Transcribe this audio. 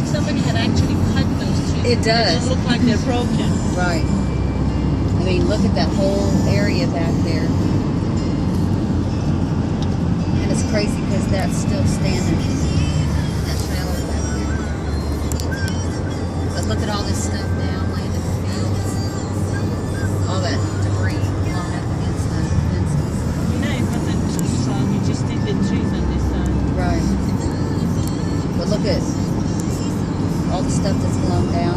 somebody had actually cut those trees. It does. They don't look like they're broken. Right. I mean, look at that whole area back there. And it's crazy because that's still standing. That trailer back there. But look at all this stuff down, laying in the fields. All that debris blown up against the fences. You know, it wasn't too strong. You just did the trees on this side. Right. But look at all the stuff that's blown down.